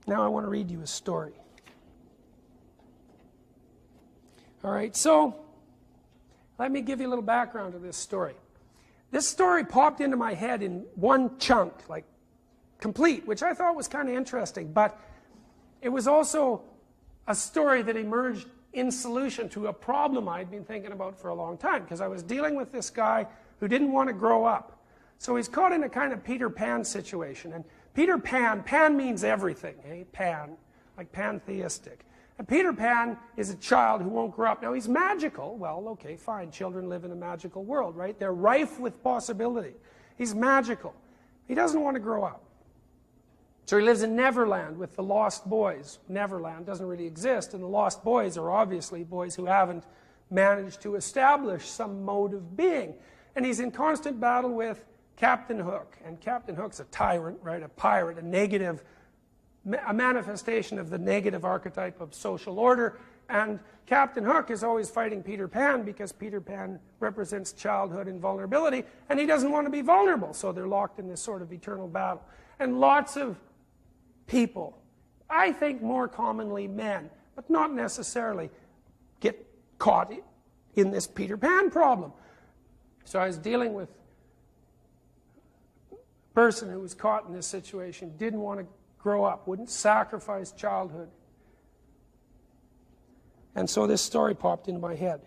Now I want to read you a story. All right, so let me give you a little background to this story. This story popped into my head in one chunk, like complete, which I thought was kind of interesting, but it was also a story that emerged in solution to a problem I'd been thinking about for a long time, because I was dealing with this guy who didn't want to grow up. So he's caught in a kind of Peter Pan situation. And Peter Pan, Pan means everything, eh? Pan, like pantheistic. And Peter Pan is a child who won't grow up. Now he's magical. Well, okay, fine. Children live in a magical world, right? They're rife with possibility. He's magical. He doesn't want to grow up. So he lives in Neverland with the Lost Boys. Neverland doesn't really exist, and the Lost Boys are obviously boys who haven't managed to establish some mode of being. And he's in constant battle with Captain Hook. And Captain Hook's a tyrant, right? A pirate, a manifestation of the negative archetype of social order. And Captain Hook is always fighting Peter Pan because Peter Pan represents childhood and vulnerability, and he doesn't want to be vulnerable. So they're locked in this sort of eternal battle. And lots of people, I think more commonly men, but not necessarily, get caught in this Peter Pan problem. So I was dealing with a person who was caught in this situation, didn't want to grow up, wouldn't sacrifice childhood. And so this story popped into my head.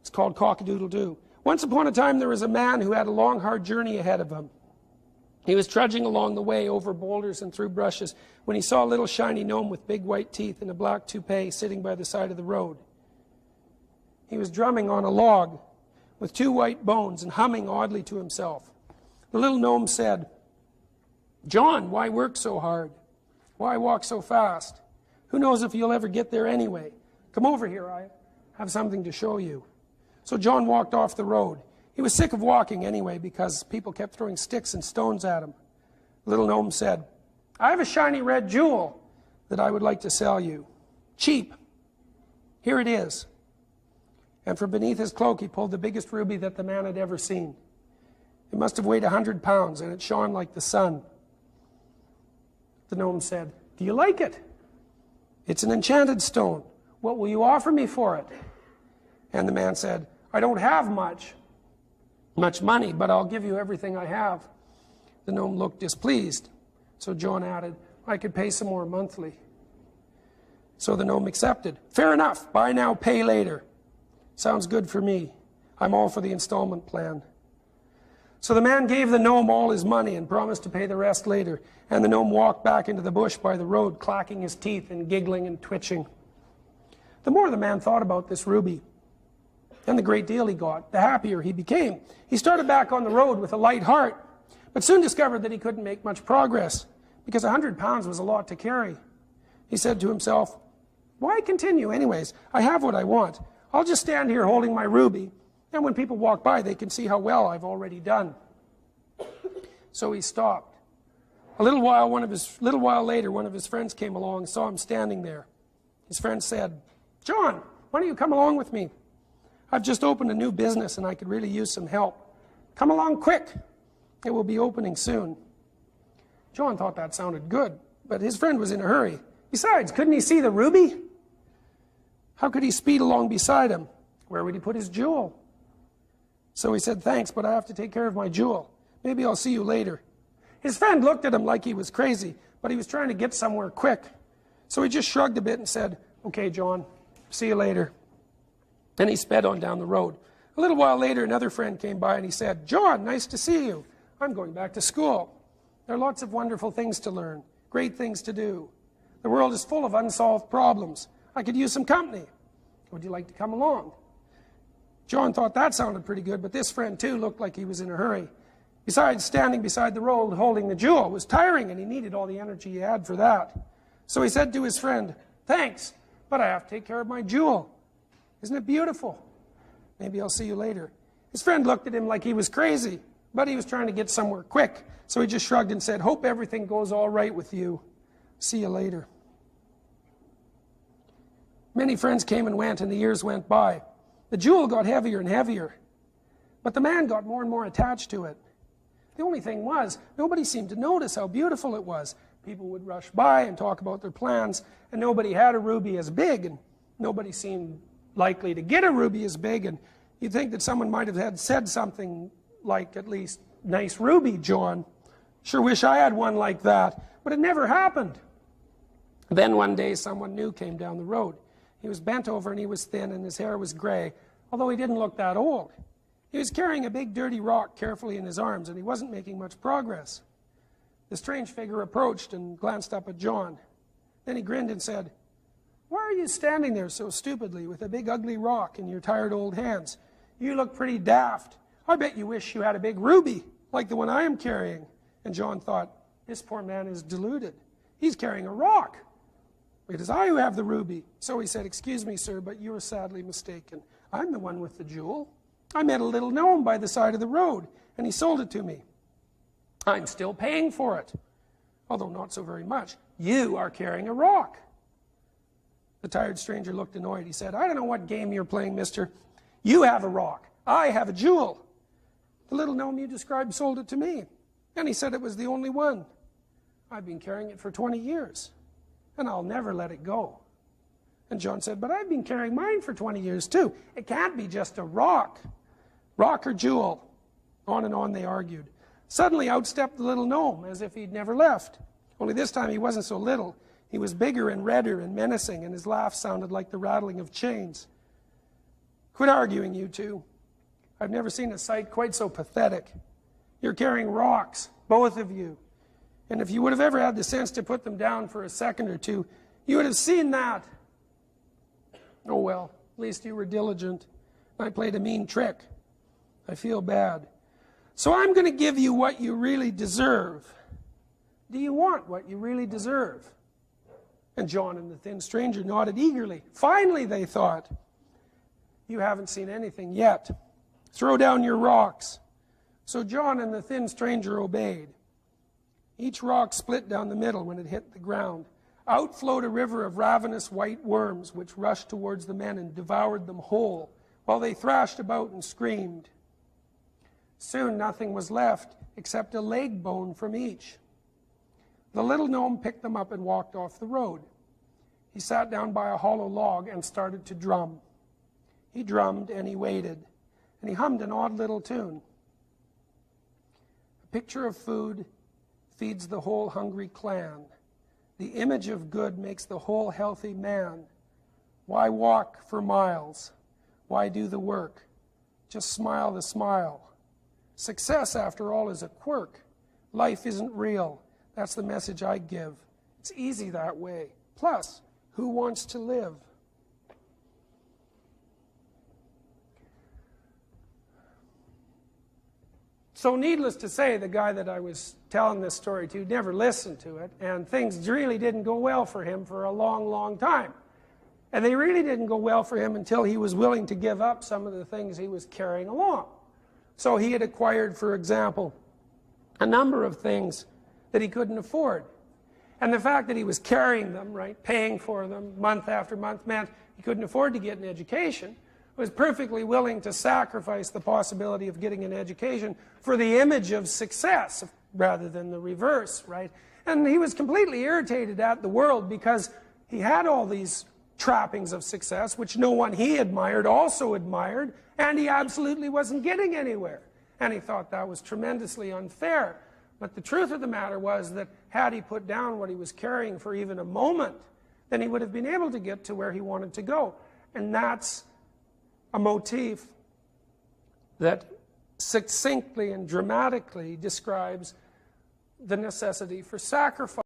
It's called Cock-a-doodle-doo. Once upon a time there was a man who had a long, hard journey ahead of him. He was trudging along the way over boulders and through brushes when he saw a little shiny gnome with big white teeth and a black toupee sitting by the side of the road. He was drumming on a log with two white bones and humming oddly to himself. The little gnome said, "John, why work so hard? Why walk so fast? Who knows if you'll ever get there anyway? Come over here, I have something to show you." So John walked off the road. He was sick of walking anyway because people kept throwing sticks and stones at him. The little gnome said, "I have a shiny red jewel that I would like to sell you. Cheap. Here it is." And from beneath his cloak he pulled the biggest ruby that the man had ever seen. It must have weighed 100 pounds, and it shone like the sun. The gnome said, "Do you like it?" "It's an enchanted stone. What will you offer me for it?" And the man said, "I don't have much money, but I'll give you everything I have." The gnome looked displeased. So John added, "I could pay some more monthly." So the gnome accepted. "Fair enough. Buy now, pay later." "Sounds good for me. I'm all for the installment plan." So the man gave the gnome all his money and promised to pay the rest later. And the gnome walked back into the bush by the road, clacking his teeth and giggling and twitching. The more the man thought about this ruby, and the great deal he got, the happier he became. He started back on the road with a light heart, but soon discovered that he couldn't make much progress, because 100 pounds was a lot to carry. He said to himself, "Why continue anyways? I have what I want. I'll just stand here holding my ruby, and when people walk by, they can see how well I've already done." So he stopped. A little while later, one of his friends came along and saw him standing there. His friend said, "John, why don't you come along with me? I've just opened a new business and I could really use some help. Come along quick. It will be opening soon." John thought that sounded good, but his friend was in a hurry. Besides, couldn't he see the ruby? How could he speed along beside him? Where would he put his jewel? So he said, "Thanks, but I have to take care of my jewel. Maybe I'll see you later." His friend looked at him like he was crazy, but he was trying to get somewhere quick. So he just shrugged a bit and said, "Okay, John, see you later." Then he sped on down the road. A little while later, another friend came by and he said, "John, nice to see you. I'm going back to school. There are lots of wonderful things to learn, great things to do. The world is full of unsolved problems. I could use some company. Would you like to come along?" John thought that sounded pretty good, but this friend too looked like he was in a hurry. Besides, standing beside the road holding the jewel was tiring, and he needed all the energy he had for that. So he said to his friend, "Thanks, but I have to take care of my jewel. Isn't it beautiful? Maybe I'll see you later." His friend looked at him like he was crazy, but he was trying to get somewhere quick. So he just shrugged and said, "Hope everything goes all right with you. See you later." Many friends came and went, and the years went by. The jewel got heavier and heavier, but the man got more and more attached to it. The only thing was, nobody seemed to notice how beautiful it was. people would rush by and talk about their plans, and nobody had a ruby as big, and nobody seemed likely to get a ruby as big, and you'd think that someone might have had said something like, at least, "Nice ruby, John. Sure wish I had one like that." But it never happened. Then one day someone new came down the road. He was bent over and he was thin and his hair was gray, although he didn't look that old. He was carrying a big dirty rock carefully in his arms, and he wasn't making much progress. The strange figure approached and glanced up at John. Then he grinned and said, "Why are you standing there so stupidly with a big ugly rock in your tired old hands? You look pretty daft. I bet you wish you had a big ruby like the one I am carrying." And John thought, this poor man is deluded. He's carrying a rock. It is I who have the ruby. So he said, "Excuse me, sir, but you are sadly mistaken. I'm the one with the jewel. I met a little gnome by the side of the road, and he sold it to me. I'm still paying for it, although not so very much. You are carrying a rock." The tired stranger looked annoyed. He said, "I don't know what game you're playing, mister. You have a rock. I have a jewel. The little gnome you described sold it to me, and he said it was the only one. I've been carrying it for 20 years, and I'll never let it go." And John said, "But I've been carrying mine for 20 years too. It can't be just a rock. Rock or jewel?" On and on they argued. Suddenly out stepped the little gnome, as if he'd never left. Only this time he wasn't so little. He was bigger and redder and menacing, and his laugh sounded like the rattling of chains. "Quit arguing, you two. I've never seen a sight quite so pathetic. You're carrying rocks, both of you. And if you would have ever had the sense to put them down for a second or two, you would have seen that. Oh well, at least you were diligent. I played a mean trick. I feel bad. So I'm going to give you what you really deserve. Do you want what you really deserve?" And John and the thin stranger nodded eagerly. Finally, they thought. "You haven't seen anything yet. Throw down your rocks." So John and the thin stranger obeyed. Each rock split down the middle when it hit the ground. Out flowed a river of ravenous white worms, which rushed towards the men and devoured them whole, while they thrashed about and screamed. Soon nothing was left except a leg bone from each. The little gnome picked them up and walked off the road. He sat down by a hollow log and started to drum. He drummed and he waited, and he hummed an odd little tune. "A picture of food feeds the whole hungry clan. The image of good makes the whole healthy man. Why walk for miles? Why do the work? Just smile the smile. Success, after all, is a quirk. Life isn't real. That's the message I give. It's easy that way. Plus, who wants to live?" So needless to say, the guy that I was telling this story to never listened to it, and things really didn't go well for him for a long, long time. And they really didn't go well for him until he was willing to give up some of the things he was carrying along. So he had acquired, for example, a number of things that he couldn't afford. And the fact that he was carrying them, right, paying for them month after month, meant he couldn't afford to get an education, was perfectly willing to sacrifice the possibility of getting an education for the image of success rather than the reverse, right? And he was completely irritated at the world because he had all these trappings of success, which no one he admired also admired, and he absolutely wasn't getting anywhere. And he thought that was tremendously unfair. But the truth of the matter was that had he put down what he was carrying for even a moment, then he would have been able to get to where he wanted to go. And that's a motif that succinctly and dramatically describes the necessity for sacrifice.